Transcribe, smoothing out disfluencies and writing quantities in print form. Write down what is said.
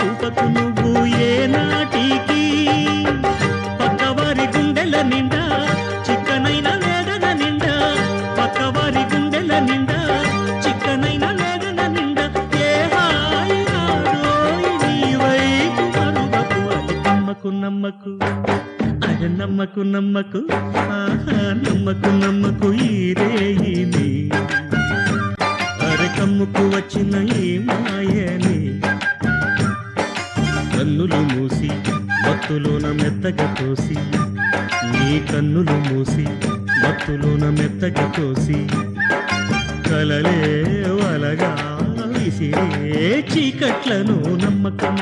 చూపకు నువ్వు ఏ నాటికి పక్కవారి గుండెల నిండా చిక్కనైన వేదన నిండా పక్కవారి గుండెల నిండా చిక్కనైన వేదన నిండా ఏ హాయి రాదోయి నీ వైపు మరువకు అది నమ్మకు నమ్మకు అరే నమ్మకు నమ్మకు ఆహా నమ్మకు నమ్మకు ఈ రేయిని అరే కమ్ముకు వచ్చిన ఈ మాయని కన్నులు మూసి మత్తులోన మెత్తగా తోసి నీ కన్నులు మూసి మత్తులోన మెత్తగా తోసి కలలే వలగా విసిరే చీకట్లను నమ్మకం